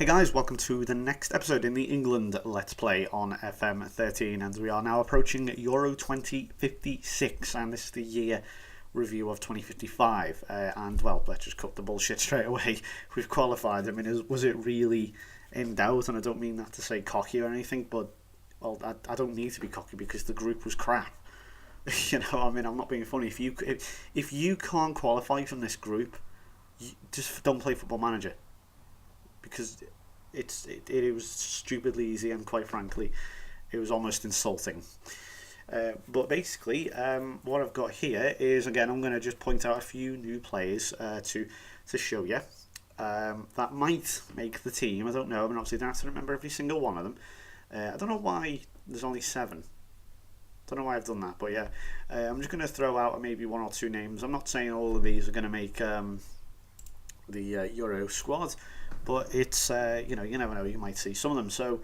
Hey guys, welcome to the next episode in the England Let's Play on FM13, and we are now approaching Euro 2056, and this is the year review of 2055, and well, let's just cut the bullshit straight away. We've qualified. I mean, was it really in doubt? And I don't mean that to say cocky or anything, but well, I don't need to be cocky because the group was crap. You know, I mean, I'm not being funny. If you can't qualify from this group, just don't play Football Manager. Because it was stupidly easy, and quite frankly it was almost insulting. But basically what I've got here is, again, I'm going to just point out a few new players to show you that might make the team. I don't know. I mean, obviously I don't have to remember every single one of them. I don't know why there's only 7. Don't know why I've done that, but yeah, I'm just going to throw out maybe 1 or 2 names. I'm not saying all of these are going to make the Euro squad, but it's you know, you never know, you might see some of them. So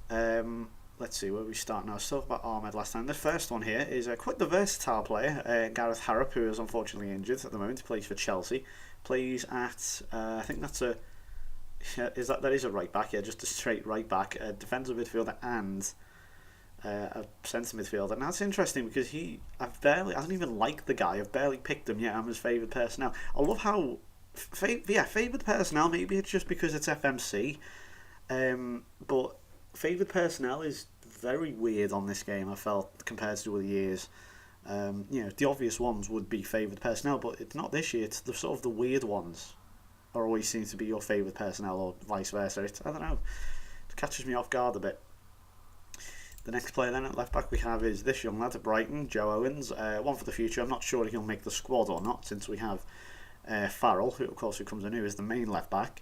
let's see where we start now. Still about Ahmed last time. The first one here is quite the versatile player, Gareth Harrop, who is unfortunately injured at the moment. He plays for Chelsea, plays at I think that's a that is a right back, yeah, just a straight right back, a defensive midfielder and a centre midfielder. And that's interesting because I don't even like the guy. I've barely picked him yet. I'm his favourite personnel. I love how favoured personnel, maybe it's just because it's FMC, but favoured personnel is very weird on this game, I felt, compared to other years. You know, the obvious ones would be favoured personnel, but it's not this year. It's the sort of the weird ones are always seem to be your favoured personnel, or vice versa. I don't know, it catches me off guard a bit. The next player then at left back we have is this young lad at Brighton, Joe Owens, one for the future. I'm not sure if he'll make the squad or not, since we have Farrell, who comes in, who is the main left back.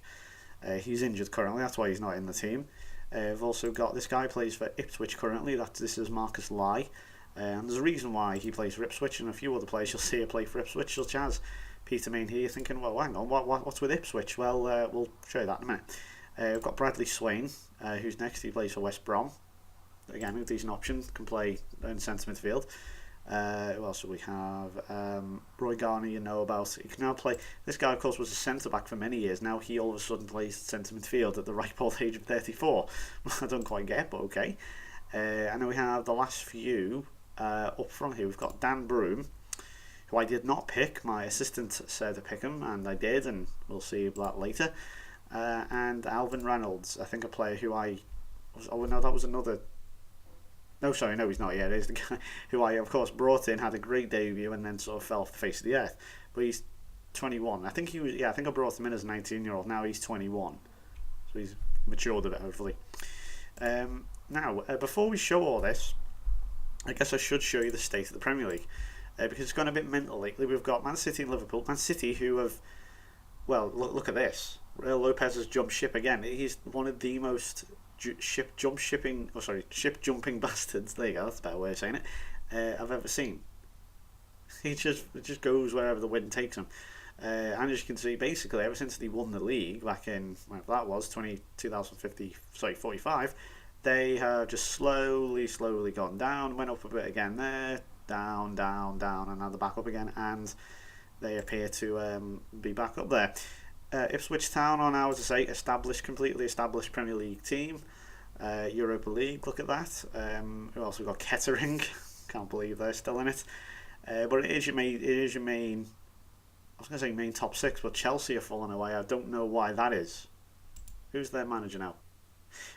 He's injured currently, that's why he's not in the team. We've also got this guy plays for Ipswich currently. This is Marcus Lai, and there's a reason why he plays for Ipswich, and a few other players you'll see here play for Ipswich, such as Peter Main here. You're thinking, well, hang on, what's with Ipswich? Well, we'll show you that in a minute. We've got Bradley Swain, who's next. He plays for West Brom. Again, a decent option, can play in centre midfield. Who else do we have? Roy Garner, you know about. He can now play. This guy, of course, was a centre back for many years. Now he all of a sudden plays centre midfield at the ripe old age of 34. I don't quite get, but okay. And then we have the last few up front here. We've got Dan Broom, who I did not pick. My assistant said to pick him, and I did, and we'll see that later. And Alvin Reynolds, I think a player who that was another. No, sorry, no, he's not yet. He's the guy who I, of course, brought in, had a great debut, and then sort of fell off the face of the earth. But he's 21. I think he was. Yeah, I think I brought him in as a 19-year-old. Now he's 21, so he's matured a bit, hopefully. Now, before we show all this, I guess I should show you the state of the Premier League, because it's gone a bit mental lately. We've got Man City and Liverpool. Man City, who have, well, look at this. Real Lopez has jumped ship again. He's one of the most ship jumping bastards, there you go, that's a better way of saying it, I've ever seen. He just goes wherever the wind takes him, and as you can see, basically ever since he won the league back in, whenever that was, 45, they have just slowly gone down, went up a bit again there, down, and now they're back up again, and they appear to be back up there. Ipswich Town are now, as I say, completely established Premier League team. Europa League, look at that. Who else? We've got Kettering. Can't believe they're still in it. But it is your main. I was going to say main top 6, but Chelsea are falling away. I don't know why that is. Who's their manager now?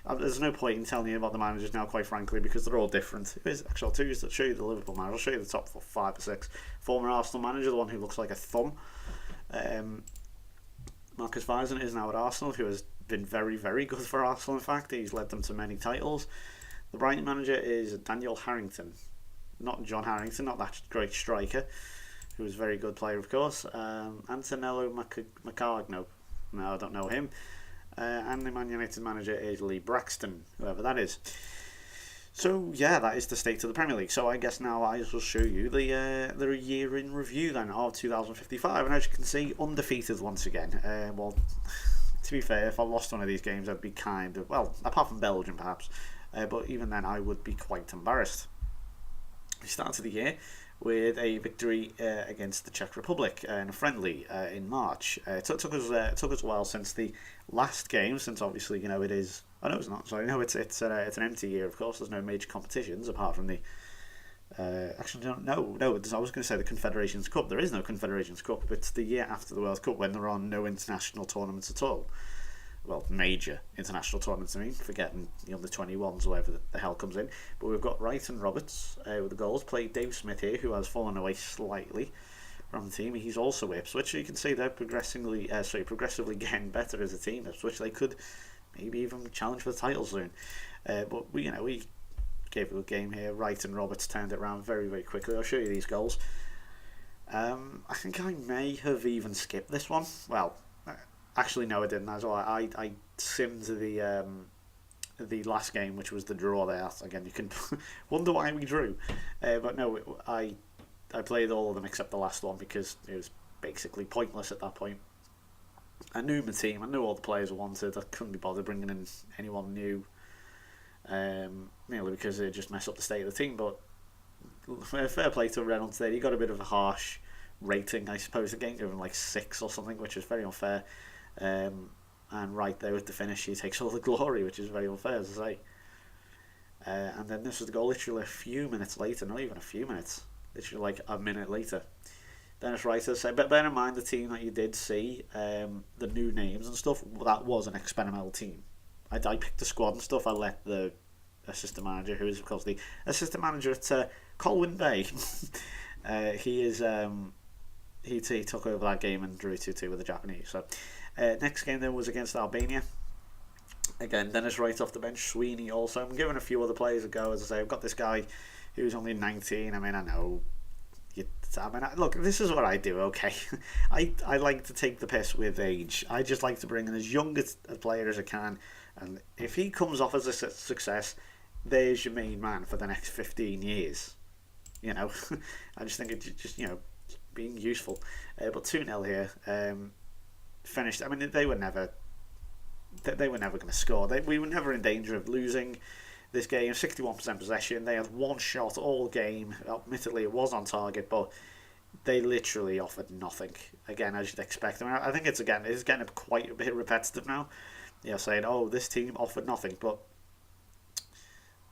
There's no point in telling you about the managers now, quite frankly, because they're all different. Actually, I'll show you the Liverpool manager. I'll show you the top 5 or 6. Former Arsenal manager, the one who looks like a thumb. Marcus Vizon is now at Arsenal, who has been very, very good for Arsenal. In fact, he's led them to many titles. The Brighton manager is Daniel Harrington, not John Harrington, not that great striker, who was a very good player, of course. Antonello Macargno, no, I don't know him. And the Man United manager is Lee Braxton, whoever that is. So yeah, that is the state of the Premier League. So I guess now I will show you the year in review then of 2055, and as you can see, undefeated once again. Well, to be fair, if I lost one of these games, I'd be kind of, well, apart from Belgium perhaps, but even then I would be quite embarrassed. We started the year with a victory against the Czech Republic in a friendly in March. It took us a while since the last game, since obviously it is. Oh no, it's not. Sorry, no, it's an empty year. Of course, there's no major competitions apart from the. Actually, no. I was going to say the Confederations Cup. There is no Confederations Cup. It's the year after the World Cup when there are no international tournaments at all. Well, major international tournaments, I mean, forgetting the under-21s or whatever the hell comes in. But we've got Wright and Roberts with the goals. Played Dave Smith here, who has fallen away slightly from the team. He's also Ipswich, so you can see they're progressively getting better as a team. Ipswich, they could maybe even challenge for the title soon. But we gave a good game here. Wright and Roberts turned it around very, very quickly. I'll show you these goals. I think I may have even skipped this one. Well, actually, no, I didn't. As well, I simmed the last game, which was the draw there. Again, you can wonder why we drew, but no, I played all of them except the last one because it was basically pointless at that point. I knew my team. I knew all the players I wanted. I couldn't be bothered bringing in anyone new, mainly because it just messed up the state of the team. But fair play to Reynolds there. He got a bit of a harsh rating, I suppose. The game gave him like 6 or something, which is very unfair. And right there with the finish, he takes all the glory, which is very unfair, as I say. And then this was the goal literally a few minutes later, not even a few minutes, literally like a minute later. Dennis Wright has said, but bear in mind the team that you did see, the new names and stuff, that was an experimental team. I picked the squad and stuff, I let the assistant manager, who is of course the assistant manager at Colwyn Bay, he took over that game and drew 2-2 with the Japanese. So next game then was against Albania. Again, Dennis Wright off the bench, Sweeney also. I'm giving a few other players a go. As I say, I've got this guy who's only 19. I mean, I know. Look, this is what I do, okay? I like to take the piss with age. I just like to bring in as young a player as I can. And if he comes off as a success, there's your main man for the next 15 years. I just think it's just, being useful. But 2-0 here. Finished. I mean, they were never going to score. We were never in danger of losing this game. 61% possession. They had one shot all game. Admittedly, it was on target, but they literally offered nothing. Again, as you'd expect. I mean, I think it's getting quite a bit repetitive now. Saying, oh, this team offered nothing, but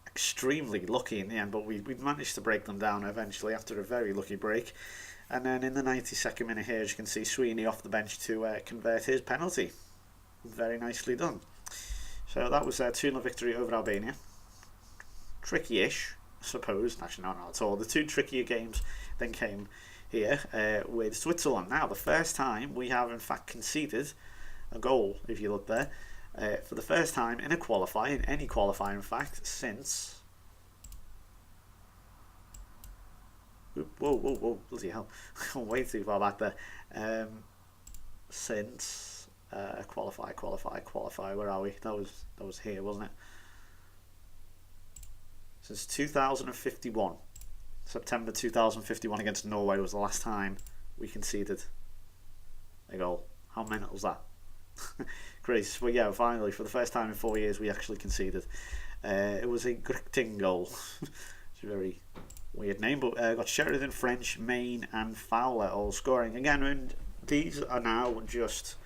extremely lucky in the end. But we managed to break them down eventually after a very lucky break. And then in the 92nd minute here, as you can see, Sweeney off the bench to convert his penalty. Very nicely done. So that was a 2-0 victory over Albania. Tricky-ish, I suppose. Actually, not at all. The two trickier games then came here with Switzerland. Now, the first time we have in fact conceded a goal, if you look there, for the first time in any qualifier in fact, since... Whoa, bloody hell. Way too far back there. Since qualify, where are we? That was here, wasn't it? Since 2051. September 2051 against Norway was the last time we conceded a goal. How mental was that? Crazy. But yeah, finally, for the first time in 4 years, we actually conceded. It was a Grichting goal. It's a very weird name, but got Sheridan, French, Main and Fowler all scoring. Again, and these are now just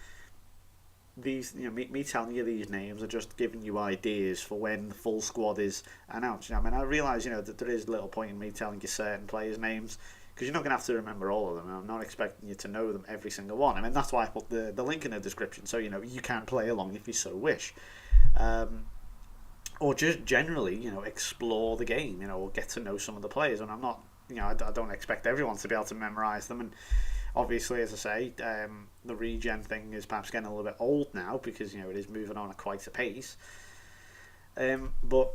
these, me telling you these names are just giving you ideas for when the full squad is announced. I mean, I realise, that there is little point in me telling you certain players' names because you're not going to have to remember all of them. I'm not expecting you to know them every single one. I mean, that's why I put the link in the description, so you can play along if you so wish. Or just generally, explore the game, or get to know some of the players. And I'm not, I don't expect everyone to be able to memorise them. And obviously, as I say, the regen thing is perhaps getting a little bit old now because, it is moving on at quite a pace. But,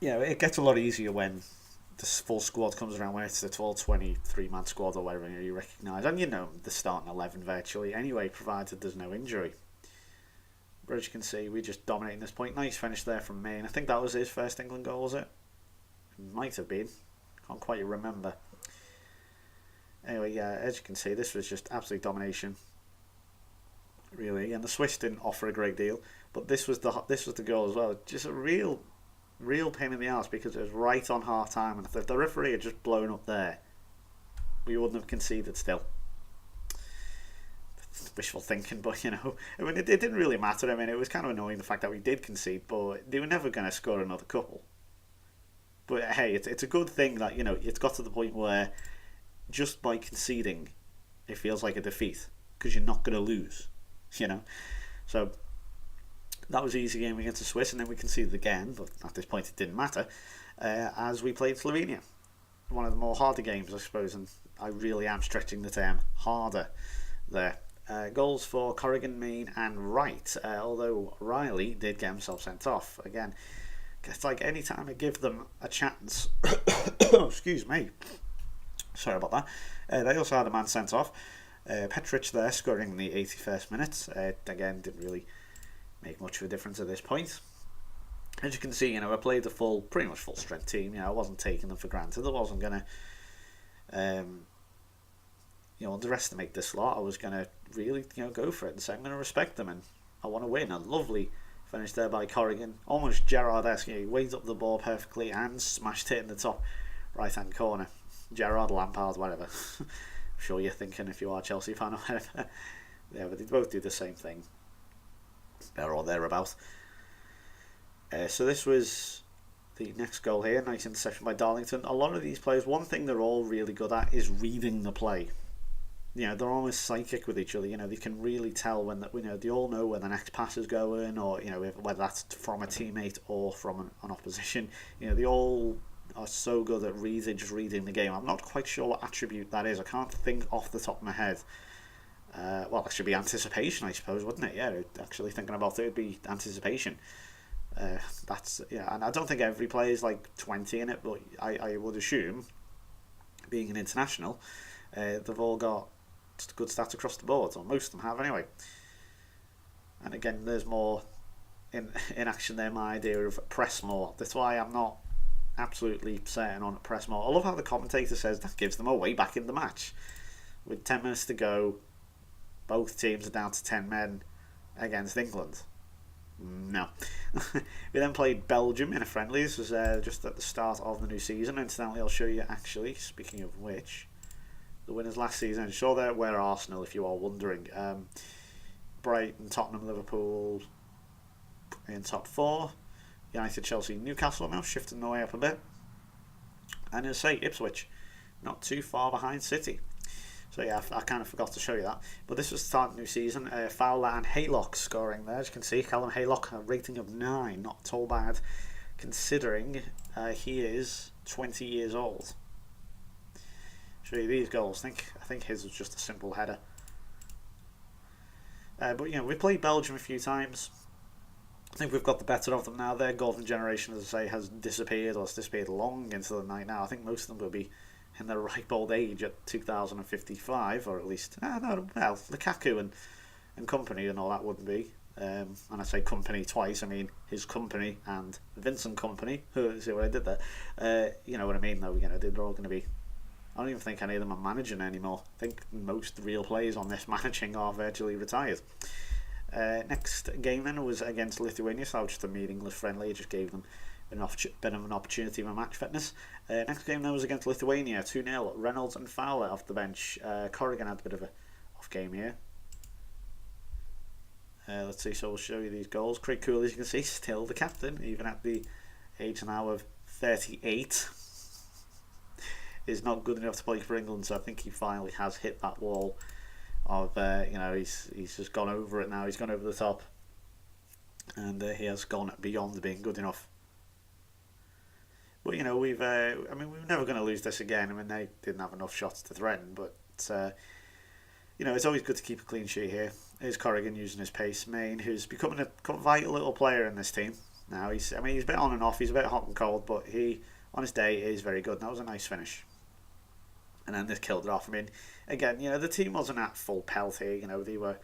it gets a lot easier when the full squad comes around, when it's the 23-man squad or whatever you recognise. And, the starting 11 virtually anyway, provided there's no injury. But as you can see, we're just dominating this point. Nice finish there from Main. I think that was his first England goal, was it? It might have been. Can't quite remember. Anyway, yeah, as you can see, this was just absolute domination. Really, and the Swiss didn't offer a great deal, but this was the goal as well. Just a real Real pain in the arse, because it was right on half time, and if the referee had just blown up there, we wouldn't have conceded still. Wishful thinking, but I mean, it didn't really matter. I mean, it was kind of annoying the fact that we did concede, but they were never going to score another couple. But hey, it's a good thing that it's got to the point where just by conceding, it feels like a defeat because you're not going to lose. So that was an easy game against the Swiss, and then we conceded again, but at this point it didn't matter, as we played Slovenia. One of the more harder games, I suppose, and I really am stretching the term harder there. Goals for Corrigan, Main and Wright, although Riley did get himself sent off. Again, it's like any time I give them a chance, excuse me, sorry about that, they also had a man sent off. Petric there scoring in the 81st minute. Again, didn't really make much of a difference at this point. As you can see, I played the pretty much full strength team. I wasn't taking them for granted. I wasn't going to underestimate this lot. I was going to really go for it and say I'm going to respect them and I want to win. A lovely finish there by Corrigan, almost Gerrard-esque. He weighed up the ball perfectly and smashed it in the top right hand corner. Gerrard, Lampard, whatever. I'm sure you're thinking if you are a Chelsea fan or whatever. Yeah, but they both do the same thing, there or thereabout. So this was the next goal here. Nice interception by Darlington. A lot of these players, one thing they're all really good at is reading the play. They're almost psychic with each other. They can really tell when they all know where the next pass is going, or whether that's from a teammate or from an opposition. They all are so good at just reading the game. I'm not quite sure what attribute that is. I can't think off the top of my head. Well, it should be anticipation, I suppose, wouldn't it? Yeah, actually thinking about it, it'd be anticipation. And I don't think every player is like 20 in it, but I would assume, being an international, they've all got good stats across the board, or most of them have anyway. And again, there's more in action there. My idea of press more. That's why I'm not absolutely certain on press more. I love how the commentator says that gives them a way back in the match. With 10 minutes to go, both teams are down to 10 men against England. No. We then played Belgium in a friendly. This was just at the start of the new season. Incidentally, I'll show you, actually, speaking of which, the winners last season. I'm sure they were Arsenal, if you are wondering. Brighton, Tottenham, Liverpool in top 4. United, Chelsea, Newcastle now shifting the way up a bit. And as I say, Ipswich, not too far behind City. So yeah, I kind of forgot to show you that. But this was the start of the new season. Fowler and Haylock scoring there. As you can see, Callum Haylock, a rating of 9. Not at all bad, considering he is 20 years old. Show you these goals. I think his was just a simple header. But we played Belgium a few times. I think we've got the better of them now. Their golden generation, as I say, has disappeared, or has disappeared long into the night now. I think most of them will be in their ripe old age at 2055, or at least Lukaku and company and all that wouldn't be. And I say company twice, I mean his company and Vincent Company. See what I did there? You know what I mean, though. They're all going to be. I don't even think any of them are managing anymore. I think most real players on this managing are virtually retired. Next game then was against Lithuania, so just a meaningless friendly. It just gave them bit of an opportunity for match fitness. Next game then was against Lithuania, 2-0. Reynolds and Fowler off the bench. Corrigan had a bit of a off game here. Let's see, so we'll show you these goals. Craig Cool, as you can see, still the captain, even at the age now of 38. Is not good enough to play for England, so I think he finally has hit that wall of, he's just gone over it now. He's gone over the top, and he has gone beyond being good enough. But we're never going to lose this again. I mean, they didn't have enough shots to threaten, but it's always good to keep a clean sheet here. Here's Corrigan using his pace. Main, who's becoming a vital little player in this team now. He's a bit on and off. He's a bit hot and cold, but he, on his day, is very good. And that was a nice finish. And then this killed it off. I mean, again, the team wasn't at full pelt here. They were.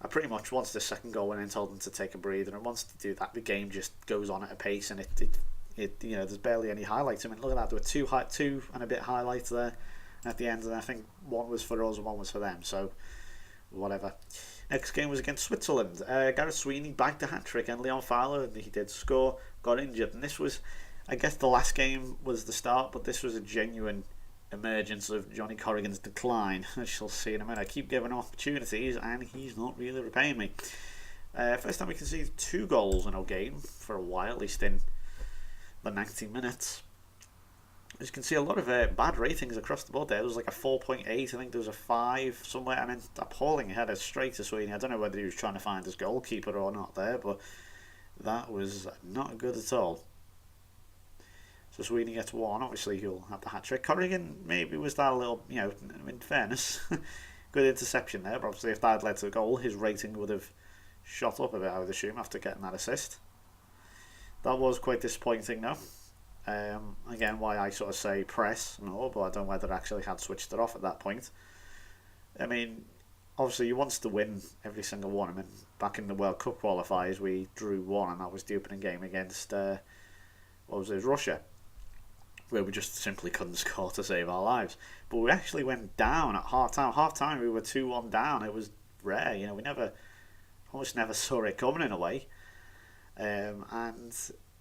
I pretty much, once the second goal went in, told them to take a breather, and once they do that, the game just goes on at a pace, and it there's barely any highlights. I mean, look at that. There were two and a bit highlights there at the end, and I think one was for us and one was for them. So whatever. Next game was against Switzerland. Gareth Sweeney bagged a hat-trick and Leon Fowler, he did score, got injured. And this was, I guess the last game was the start, but this was a genuine emergence of Johnny Corrigan's decline. As you'll see in a minute. I keep giving him opportunities and he's not really repaying me. First time we can see 2 goals in our game for a while, at least in the 90 minutes. As you can see, a lot of bad ratings across the board there. There was like a 4.8, I think there was a 5 somewhere. I mean, appalling header straight to Sweeney. I don't know whether he was trying to find his goalkeeper or not there, but that was not good at all. So Sweeney gets 1. Obviously, he'll have the hat-trick. Corrigan maybe was that a little, in fairness, good interception there. But obviously, if that had led to a goal, his rating would have shot up a bit, I would assume, after getting that assist. That was quite disappointing, though. Again, why I sort of say press, no, but I don't know whether I actually had switched it off at that point. I mean, obviously, you want to win every single one. I mean, back in the World Cup qualifiers, we drew 1, and that was the opening game against, Russia, where we just simply couldn't score to save our lives. But we actually went down at half-time. Half-time, we were 2-1 down. It was rare, we almost never saw it coming in a way. And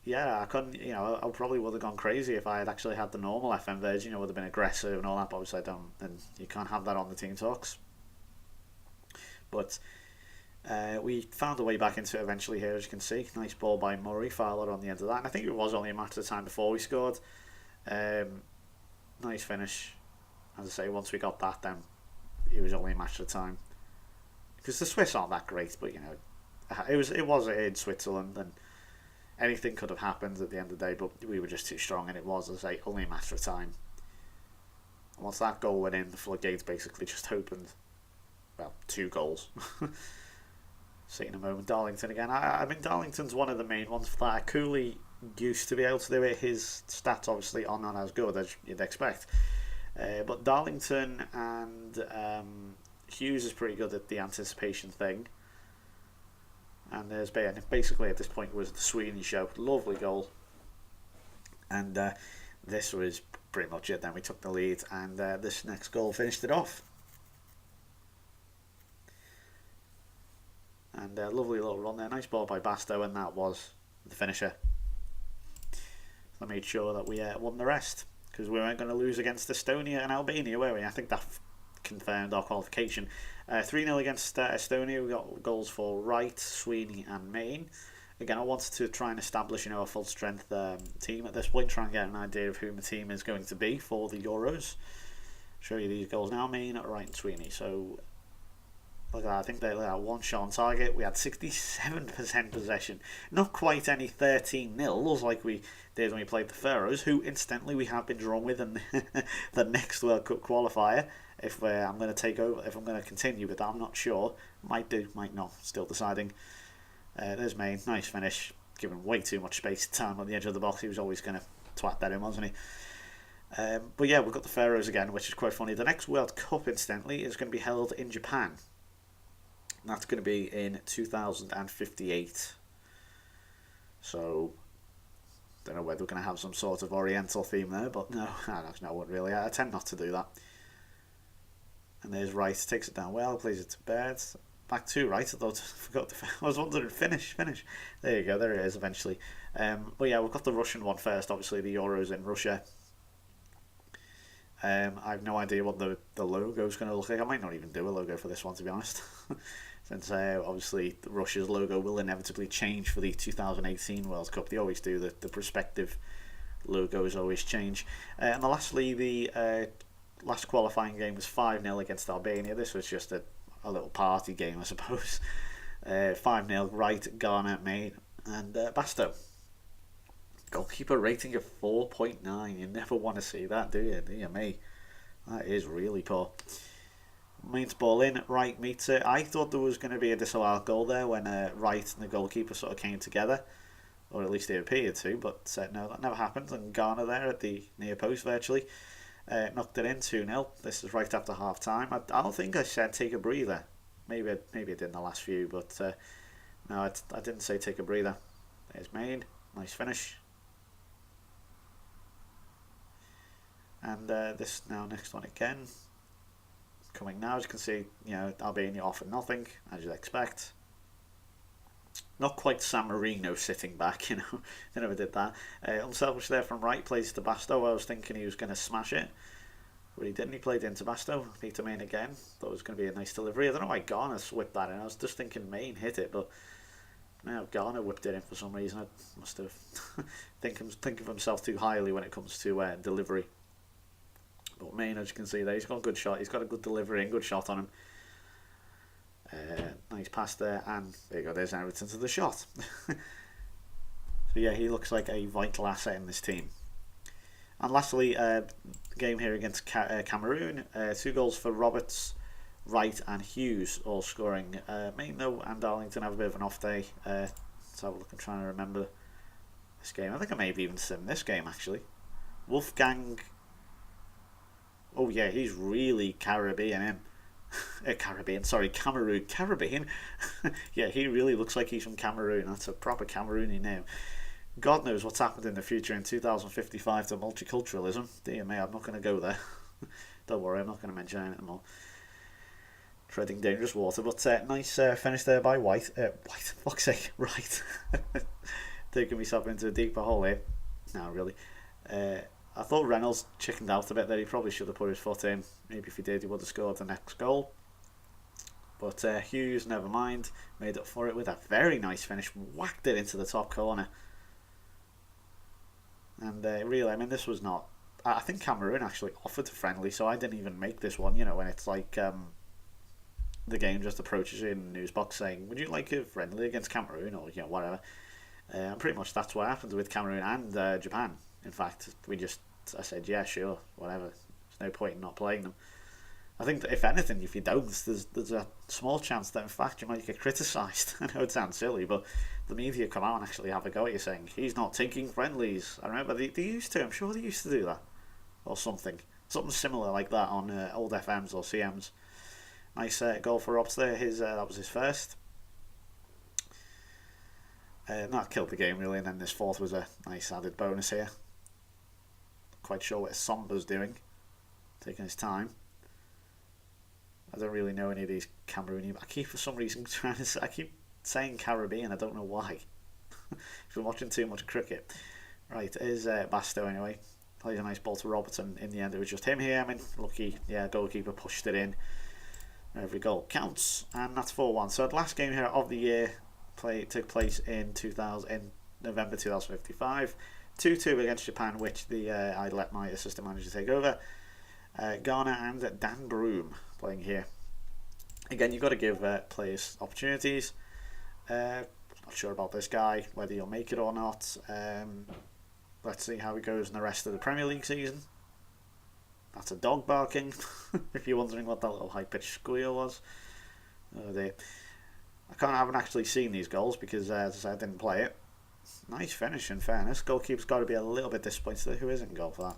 yeah, I couldn't, I probably would have gone crazy if I had actually had the normal FM version, would have been aggressive and all that, but obviously I don't, and you can't have that on the Team Talks. But we found a way back into it eventually here, as you can see. Nice ball by Murray, Fowler on the end of that, and I think it was only a matter of time before we scored. Nice finish. As I say, once we got that, then it was only a matter of time. Because the Swiss aren't that great, but it was in Switzerland, and anything could have happened at the end of the day, but we were just too strong, and it was, as I say, only a matter of time. And once that goal went in, the floodgates basically just opened. Well, 2 goals. See in a moment, Darlington again. I mean, Darlington's one of the main ones for that. Cooley used to be able to do it. His stats obviously are not as good as you'd expect. But Darlington and Hughes is pretty good at the anticipation thing. And there's basically at this point was the Sweeney show. Lovely goal. And this was pretty much it. Then we took the lead, and this next goal finished it off. And a lovely little run there. Nice ball by Basto, and that was the finisher. I made sure that we won the rest, because we weren't going to lose against Estonia and Albania, were we? I think that confirmed our qualification. 3-0 against Estonia. We got goals for Wright, Sweeney and Main. Again, I wanted to try and establish a full strength team at this point, try and get an idea of who my team is going to be for the Euros. Show you these goals now. Main, Wright and Sweeney. So look at that. I think they had 1 shot on target. We had 67% possession. Not quite any 13-0s like we did when we played the Faroes, who incidentally we have been drawn with in the next World Cup qualifier. If I'm going to take over, if I'm going to continue with that, I'm not sure. Might do, might not. Still deciding. There's Main. Nice finish. Given way too much space time on the edge of the box. He was always going to twat that in, wasn't he? But yeah, we've got the Faroes again, which is quite funny. The next World Cup, incidentally, is going to be held in Japan. That's going to be in 2058. So, don't know whether we're going to have some sort of Oriental theme there, but no, really. I tend not to do that. And there's Wright, takes it down well, plays it to Baird. Back to Wright, I forgot. I was wondering, finish. There you go, there it is eventually. But yeah, we've got the Russian one first, obviously the Euros in Russia. I have no idea what the logo is going to look like. I might not even do a logo for this one, to be honest. Since obviously Russia's logo will inevitably change for the 2018 World Cup. They always do, the prospective logos always change. And lastly, the last qualifying game was 5-0 against Albania. This was just a little party game, I suppose. 5-0, Wright, Garner, Main and Basto. Goalkeeper rating of 4.9. You never want to see that, do you? Dear me. That is really poor. Main's ball in, Wright meets it. I thought there was going to be a disallowed goal there when Wright and the goalkeeper sort of came together. Or at least it appeared to, but no, that never happened. And Garner there at the near post virtually. Knocked it in 2-0. This is right after half time. I don't think I said take a breather. Maybe I did in the last few, but no, I didn't say take a breather. There's Main. Nice finish. And this now next one again. coming now. As you can see, Albania offered nothing, as you'd expect. Not quite San Marino sitting back, they never did that. Unselfish there from right, plays to Basto. I was thinking he was going to smash it, but he didn't. He played into Basto, Peter Main again. Thought it was going to be a nice delivery. I don't know why Garner whipped that in. I was just thinking Main hit it, but Garner whipped it in for some reason. I must have think of himself too highly when it comes to delivery. But Main, as you can see there, he's got a good shot. He's got a good delivery and good shot on him. Nice pass there, and there you go, there's Everton to the shot. So yeah, he looks like a vital asset in this team. And lastly, game here against Cameroon. 2 goals for Roberts, Wright and Hughes, all scoring. Main though and Darlington have a bit of an off day. Let's have a look. I'm trying to remember this game. I think I may have even seen this game actually. Wolfgang. Oh yeah, he's really Caribbean him. Caribbean. Yeah, he really looks like he's from Cameroon. That's a proper Camerooni name. God knows what's happened in the future in 2055 to multiculturalism. Dear me, I'm not going to go there. Don't worry, I'm not going to mention anything more. Treading dangerous water, but nice finish there by White. White, fuck's sake, right. Taking myself into a deeper hole here. No, really. I thought Reynolds chickened out a bit there. He probably should have put his foot in. Maybe if he did, he would have scored the next goal. But Hughes, never mind, made up for it with a very nice finish. Whacked it into the top corner. And really, I mean, this was not... I think Cameroon actually offered a friendly, so I didn't even make this one. When it's like the game just approaches you in the news box saying, would you like a friendly against Cameroon, or whatever. And pretty much that's what happened with Cameroon and Japan. In fact, I said, yeah, sure, whatever. There's no point in not playing them. I think that if anything, if you don't, there's a small chance that in fact you might get criticised. I know it sounds silly, but the media come out and actually have a go at you saying, he's not taking friendlies. I remember they used to, I'm sure they used to do that. Or something. Something similar like that on old FMs or CMs. Nice goal for Robs there. That was his first. That killed the game really, and then this fourth was a nice added bonus here. Quite sure what Somba's doing, taking his time. I don't really know any of these Cameroonian, but I keep for some reason I keep saying Caribbean. I don't know why. I've been watching too much cricket. Right, here's Basto anyway. Plays a nice ball to Robertson. In the end, it was just him here. I mean, lucky, goalkeeper pushed it in. Every goal counts, and that's 4-1. So the last game here of the year took place in November 2055. 2-2 against Japan, which I let my assistant manager take over. Ghana and Dan Broom playing here. Again, you've got to give players opportunities. Not sure about this guy, whether he'll make it or not. Let's see how he goes in the rest of the Premier League season. That's a dog barking, if you're wondering what that little high-pitched squeal was. Oh dear. I haven't actually seen these goals because, as I said, I didn't play it. Nice finish, in fairness. Goalkeeper's got to be a little bit disappointed. Who isn't goal for that?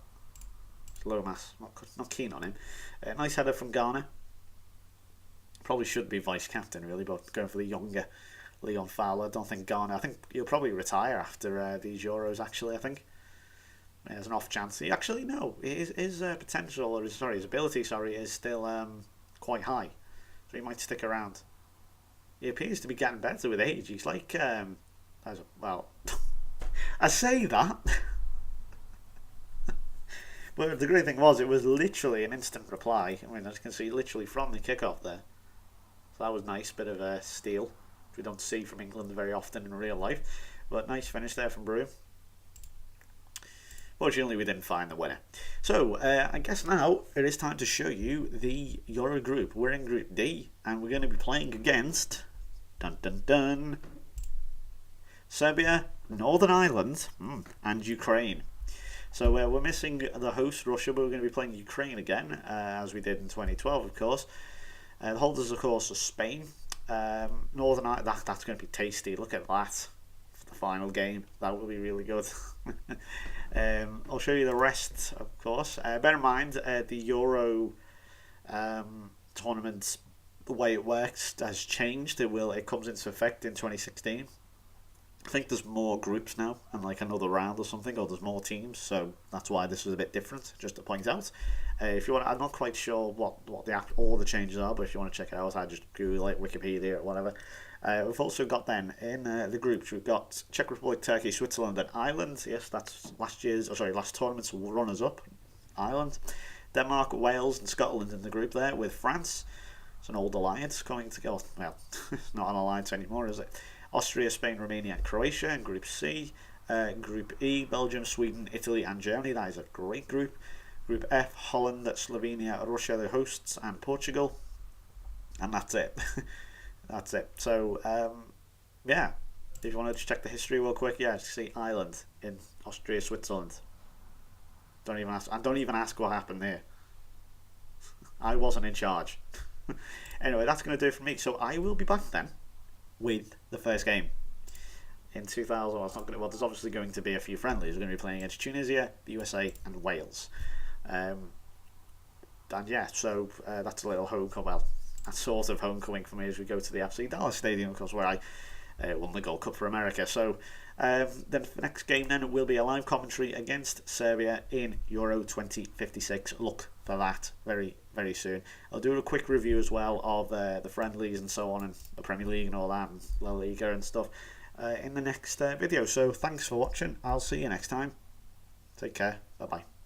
It's Lomas. Not keen on him. Nice header from Ghana. Probably should be vice-captain, really, but going for the younger Leon Fowler. I don't think Ghana... I think he'll probably retire after these Euros, actually, I think. There's an off chance. Actually, no. His potential, or his ability, is still quite high. So he might stick around. He appears to be getting better with age. He's like... well, I say that. But the great thing was, it was literally an instant reply. I mean, as you can see, literally from the kickoff there. So that was nice. Bit of a steal, which we don't see from England very often in real life. But nice finish there from Broom. Fortunately, we didn't find the winner. So, I guess now it is time to show you the Euro group. We're in Group D, and we're going to be playing against... Dun dun dun! Serbia, Northern Ireland, and Ukraine. So we're missing the host, Russia, but we're going to be playing Ukraine again, as we did in 2012, of course. The holders, of course, are Spain. Northern Ireland, that's going to be tasty. Look at that for the final game. That will be really good. I'll show you the rest, of course. Bear in mind, the Euro tournament, the way it works has changed. It comes into effect in 2016. I think there's more groups now and like another round or something, or there's more teams, so that's why this is a bit different, just to point out. If you want, I'm not quite sure what all the changes are, but if you want to check it out, I just Google it, Wikipedia or whatever. We've also got then in the groups, we've got Czech Republic, Turkey, Switzerland and Ireland. Yes, that's last tournament's runners-up, Ireland. Denmark, Wales and Scotland in the group there, with France. It's an old alliance coming together. Well, not an alliance anymore, is it? Austria, Spain, Romania and Croatia in Group C. Group E, Belgium, Sweden, Italy and Germany. That is a great group. Group F, Holland, Slovenia, Russia, the hosts, and Portugal. And that's it. That's it. So, yeah, if you want to just check the history real quick, yeah, see Ireland in Austria, Switzerland. Don't even ask what happened there. I wasn't in charge. Anyway, that's going to do it for me. So I will be back then with the first game in 2000. Well, there's obviously going to be a few friendlies. We're going to be playing against Tunisia, the USA, and Wales. And yeah, so that's a little homecoming. Well, a sort of homecoming for me as we go to the FC Dallas Stadium, of course, where I won the Gold Cup for America. So then for the next game then will be a live commentary against Serbia in Euro 2056. Look for that very, very soon. I'll do a quick review as well of the friendlies and so on, and the Premier League and all that, and La Liga and stuff in the next video. So thanks for watching. I'll see you next time. Take care. Bye bye.